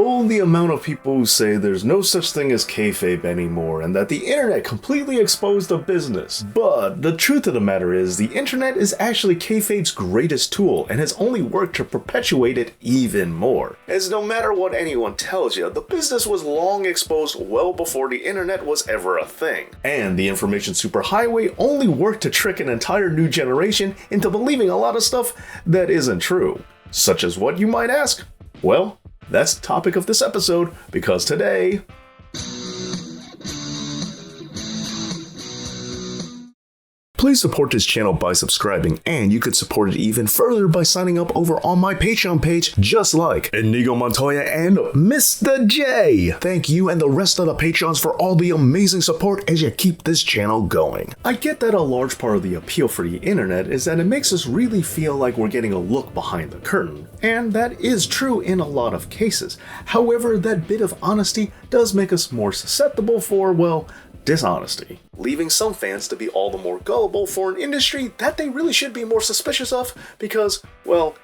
Oh, the amount of people who say there's no such thing as kayfabe anymore and that the internet completely exposed the business. But the truth of the matter is, the internet is actually kayfabe's greatest tool and has only worked to perpetuate it even more. As no matter what anyone tells you, the business was long exposed well before the internet was ever a thing. And the information superhighway only worked to trick an entire new generation into believing a lot of stuff that isn't true. Such as what, you might ask? Well, that's the topic of this episode, because today... Please support this channel by subscribing, and you could support it even further by signing up over on my Patreon page, just like Inigo Montoya and Mr. J. Thank you and the rest of the patrons for all the amazing support as you keep this channel going. I get that a large part of the appeal for the internet is that it makes us really feel like we're getting a look behind the curtain, and that is true in a lot of cases. However, that bit of honesty does make us more susceptible for, well, dishonesty, leaving some fans to be all the more gullible for an industry that they really should be more suspicious of because, well,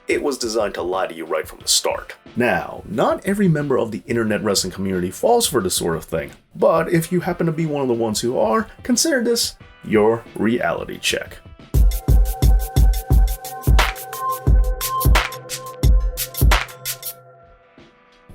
it was designed to lie to you right from the start. Now, not every member of the internet wrestling community falls for this sort of thing, but if you happen to be one of the ones who are, consider this your reality check.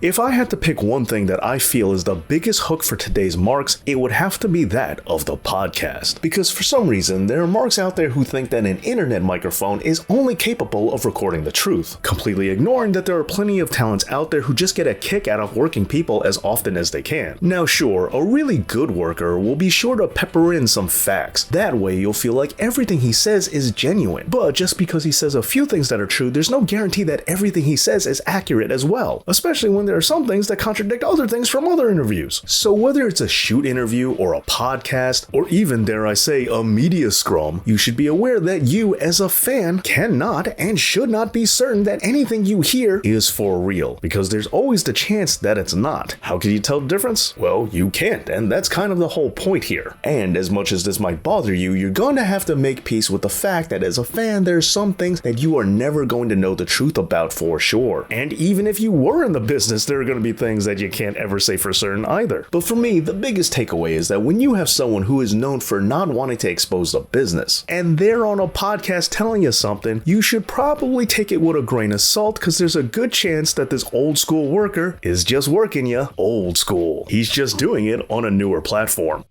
If I had to pick one thing that I feel is the biggest hook for today's marks, it would have to be that of the podcast. Because for some reason, there are marks out there who think that an internet microphone is only capable of recording the truth, completely ignoring that there are plenty of talents out there who just get a kick out of working people as often as they can. Now sure, a really good worker will be sure to pepper in some facts. That way you'll feel like everything he says is genuine. But just because he says a few things that are true, there's no guarantee that everything he says is accurate as well, especially when there are some things that contradict other things from other interviews. So whether it's a shoot interview or a podcast, or even, dare I say, a media scrum, you should be aware that you as a fan cannot and should not be certain that anything you hear is for real, because there's always the chance that it's not. How can you tell the difference? Well, you can't, and that's kind of the whole point here. And as much as this might bother you, you're going to have to make peace with the fact that as a fan, there's some things that you are never going to know the truth about for sure. And even if you were in the business, there are going to be things that you can't ever say for certain either. But for me, the biggest takeaway is that when you have someone who is known for not wanting to expose the business, and they're on a podcast telling you something, you should probably take it with a grain of salt, because there's a good chance that this old school worker is just working you old school. He's just doing it on a newer platform.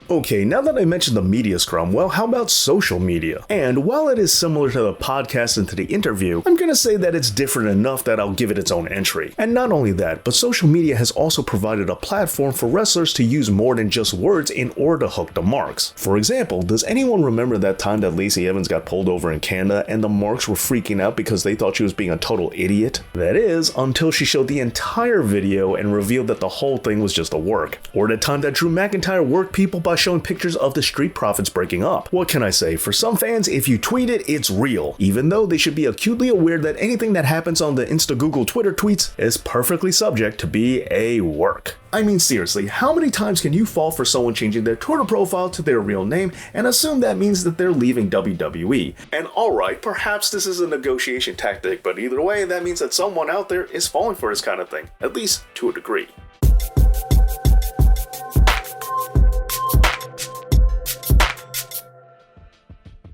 Okay, now that I mentioned the media scrum, well, how about social media? And while it is similar to the podcast and to the interview, I'm gonna say that it's different enough that I'll give it its own entry. And not only that, but social media has also provided a platform for wrestlers to use more than just words in order to hook the marks. For example, does anyone remember that time that Lacey Evans got pulled over in Canada and the marks were freaking out because they thought she was being a total idiot? That is, until she showed the entire video and revealed that the whole thing was just a work. Or the time that Drew McIntyre worked people by showing pictures of the Street Profits breaking up. What can I say? For some fans, if you tweet it, it's real, even though they should be acutely aware that anything that happens on the Insta, Google, Twitter tweets is perfectly subject to be a work. I mean, seriously, how many times can you fall for someone changing their Twitter profile to their real name and assume that means that they're leaving WWE? And alright, perhaps this is a negotiation tactic, but either way, that means that someone out there is falling for this kind of thing, at least to a degree.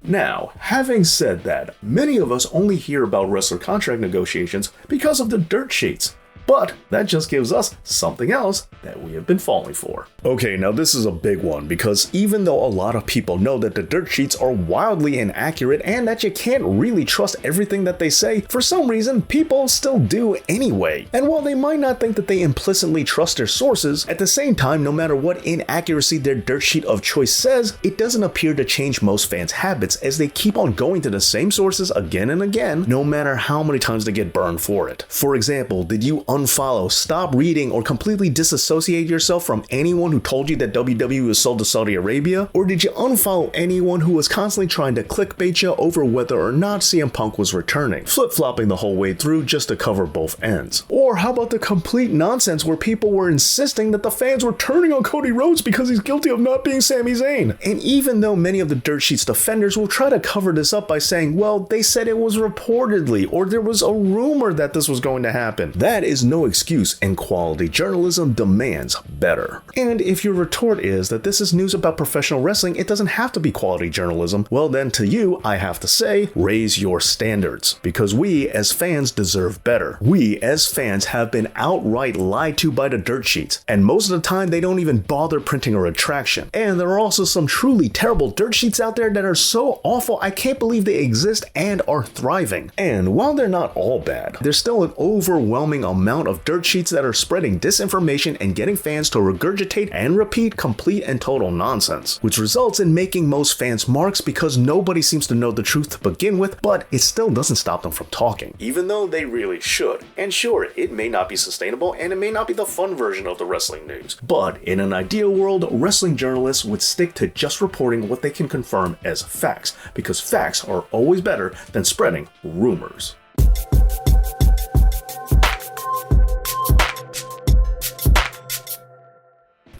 Now, having said that, many of us only hear about wrestler contract negotiations because of the dirt sheets. But that just gives us something else that we have been falling for. Okay, now this is a big one, because even though a lot of people know that the dirt sheets are wildly inaccurate and that you can't really trust everything that they say, for some reason people still do anyway. And while they might not think that they implicitly trust their sources, at the same time, no matter what inaccuracy their dirt sheet of choice says, it doesn't appear to change most fans' habits, as they keep on going to the same sources again and again, no matter how many times they get burned for it. For example, did you unfollow, stop reading, or completely disassociate yourself from anyone who told you that WWE was sold to Saudi Arabia? Or did you unfollow anyone who was constantly trying to clickbait you over whether or not CM Punk was returning, flip-flopping the whole way through just to cover both ends? Or how about the complete nonsense where people were insisting that the fans were turning on Cody Rhodes because he's guilty of not being Sami Zayn? And even though many of the Dirt Sheets defenders will try to cover this up by saying, well, they said it was reportedly, or there was a rumor that this was going to happen, that is no excuse, and quality journalism demands better. And if your retort is that this is news about professional wrestling, it doesn't have to be quality journalism, well then to you, I have to say, raise your standards, because we as fans deserve better. We as fans have been outright lied to by the Dirt Sheets, and most of the time they don't even bother printing a retraction. And there are also some truly terrible Dirt Sheets out there that are so awful I can't believe they exist and are thriving. And while they're not all bad, there's still an overwhelming amount of Dirt Sheets that are spreading disinformation and getting fans to regurgitate and repeat complete and total nonsense, which results in making most fans marks because nobody seems to know the truth to begin with, but it still doesn't stop them from talking, even though they really should. And sure, it may not be sustainable and it may not be the fun version of the wrestling news, but in an ideal world, wrestling journalists would stick to just reporting what they can confirm as facts, because facts are always better than spreading rumors.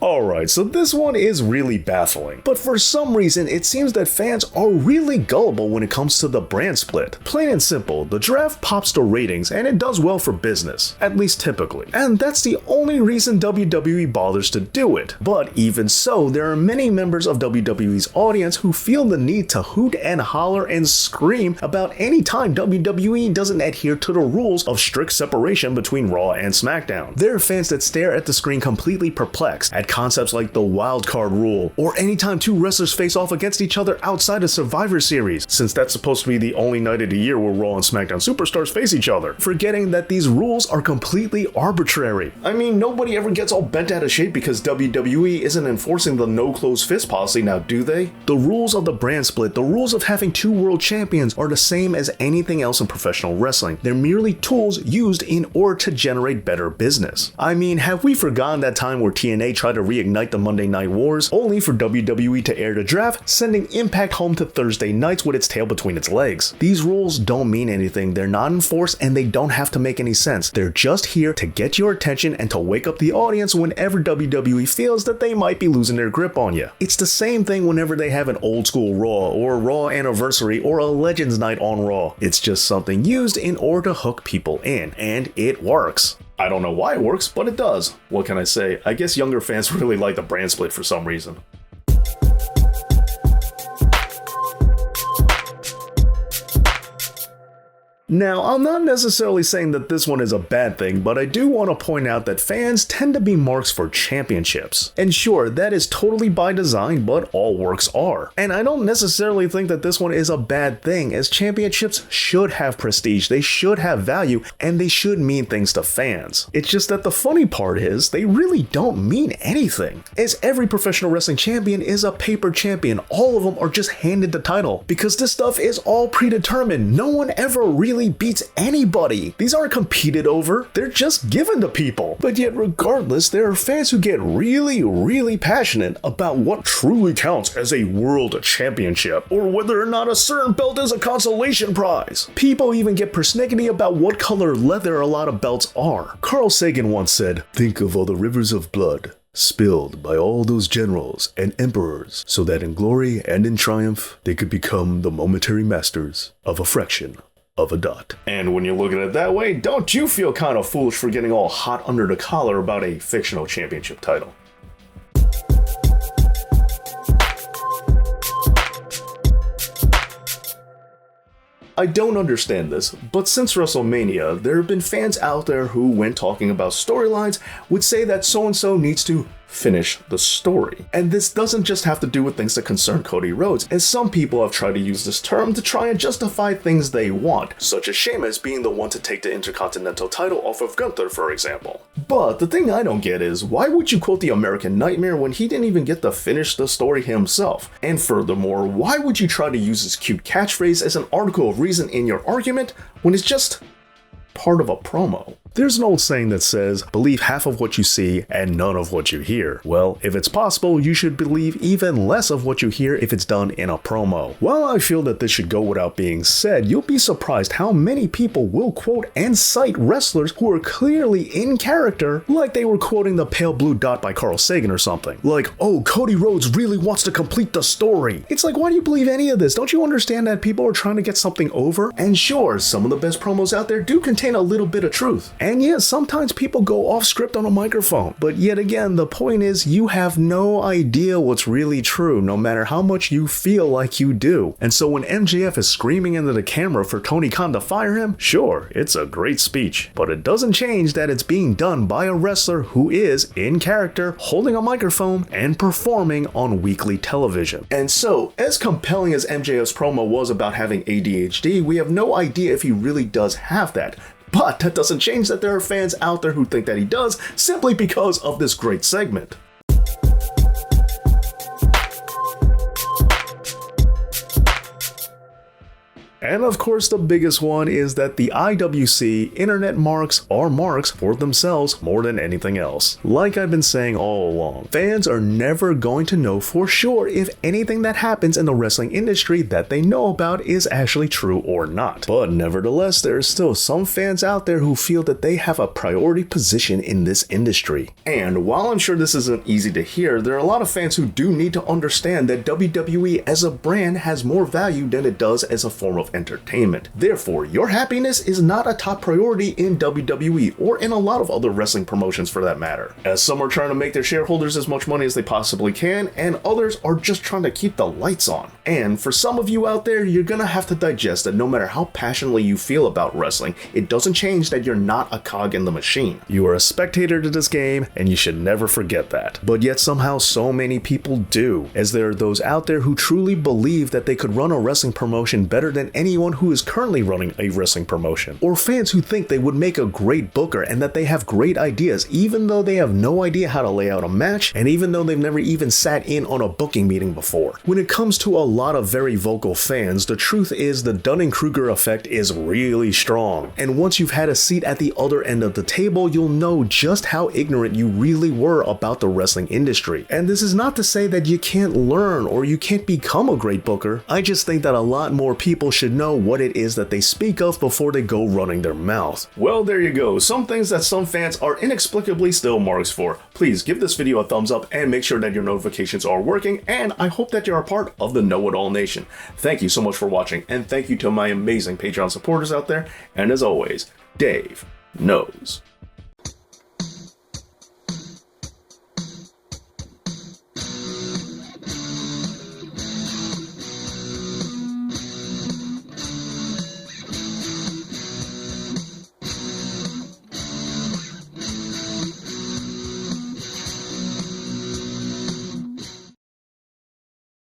Alright, so this one is really baffling, but for some reason it seems that fans are really gullible when it comes to the brand split. Plain and simple, the draft pops the ratings and it does well for business, at least typically, and that's the only reason WWE bothers to do it. But even so, there are many members of WWE's audience who feel the need to hoot and holler and scream about any time WWE doesn't adhere to the rules of strict separation between Raw and SmackDown. There are fans that stare at the screen completely perplexed at concepts like the wild card rule, or anytime two wrestlers face off against each other outside of Survivor Series, since that's supposed to be the only night of the year where Raw and SmackDown superstars face each other, forgetting that these rules are completely arbitrary. I mean, nobody ever gets all bent out of shape because WWE isn't enforcing the no closed fist policy now, do they? The rules of the brand split, the rules of having two world champions, are the same as anything else in professional wrestling. They're merely tools used in order to generate better business. I mean, have we forgotten that time where TNA tried to reignite the Monday Night Wars, only for WWE to air the draft, sending Impact home to Thursday nights with its tail between its legs? These rules don't mean anything, they're not enforced, and they don't have to make any sense. They're just here to get your attention and to wake up the audience whenever WWE feels that they might be losing their grip on you. It's the same thing whenever they have an old school Raw, or Raw Anniversary, or a Legends Night on Raw. It's just something used in order to hook people in, and it works. I don't know why it works, but it does. What can I say? I guess younger fans really like the brand split for some reason. Now, I'm not necessarily saying that this one is a bad thing, but I do want to point out that fans tend to be marks for championships. And sure, that is totally by design, but all works are. And I don't necessarily think that this one is a bad thing, as championships should have prestige, they should have value, and they should mean things to fans. It's just that the funny part is, they really don't mean anything, as every professional wrestling champion is a paper champion. All of them are just handed the title, because this stuff is all predetermined. No one ever really beats anybody. These aren't competed over, they're just given to people. But yet regardless, there are fans who get really passionate about what truly counts as a world championship, or whether or not a certain belt is a consolation prize. People even get persnickety about what color leather a lot of belts are. Carl Sagan once said, "Think of all the rivers of blood spilled by all those generals and emperors, so that in glory and in triumph they could become the momentary masters of a fraction of a dot." And when you look at it that way, don't you feel kind of foolish for getting all hot under the collar about a fictional championship title? I don't understand this, but since WrestleMania, there have been fans out there who, when talking about storylines, would say that so-and-so needs to finish the story. And this doesn't just have to do with things that concern Cody Rhodes, as some people have tried to use this term to try and justify things they want, such as Sheamus being the one to take the Intercontinental title off of Gunther, for example. But the thing I don't get is, why would you quote the American Nightmare when he didn't even get to finish the story himself? And furthermore, why would you try to use his cute catchphrase as an article of reason in your argument when it's just part of a promo? There's an old saying that says, believe half of what you see and none of what you hear. Well, if it's possible, you should believe even less of what you hear if it's done in a promo. While I feel that this should go without being said, you'll be surprised how many people will quote and cite wrestlers who are clearly in character, like they were quoting the Pale Blue Dot by Carl Sagan or something. Like, oh, Cody Rhodes really wants to complete the story. It's like, why do you believe any of this? Don't you understand that people are trying to get something over? And sure, some of the best promos out there do contain a little bit of truth. And yes, sometimes people go off script on a microphone. But yet again, the point is you have no idea what's really true, no matter how much you feel like you do. And so when MJF is screaming into the camera for Tony Khan to fire him, sure, it's a great speech. But it doesn't change that it's being done by a wrestler who is, in character, holding a microphone and performing on weekly television. And so, as compelling as MJF's promo was about having ADHD, we have no idea if he really does have that. But that doesn't change that there are fans out there who think that he does, simply because of this great segment. And of course, the biggest one is that the IWC internet marks are marks for themselves more than anything else. Like I've been saying all along, fans are never going to know for sure if anything that happens in the wrestling industry that they know about is actually true or not. But nevertheless, there are still some fans out there who feel that they have a priority position in this industry. And while I'm sure this isn't easy to hear, there are a lot of fans who do need to understand that WWE as a brand has more value than it does as a form of entertainment. Therefore, your happiness is not a top priority in WWE or in a lot of other wrestling promotions for that matter, as some are trying to make their shareholders as much money as they possibly can, and others are just trying to keep the lights on. And for some of you out there, you're gonna have to digest that no matter how passionately you feel about wrestling, it doesn't change that you're not a cog in the machine. You are a spectator to this game, and you should never forget that. But yet somehow so many people do, as there are those out there who truly believe that they could run a wrestling promotion better than anyone who is currently running a wrestling promotion, or fans who think they would make a great booker and that they have great ideas even though they have no idea how to lay out a match, and even though they've never even sat in on a booking meeting before. When it comes to a lot of very vocal fans, the truth is the Dunning-Kruger effect is really strong, and once you've had a seat at the other end of the table, you'll know just how ignorant you really were about the wrestling industry. And this is not to say that you can't learn or you can't become a great booker. I just think that a lot more people should know what it is that they speak of before they go running their mouth. Well, there you go. Some things that some fans are inexplicably still marks for. Please give this video a thumbs up and make sure that your notifications are working, and I hope that you're a part of the Know It All Nation. Thank you so much for watching, and thank you to my amazing Patreon supporters out there, and as always, Dave knows.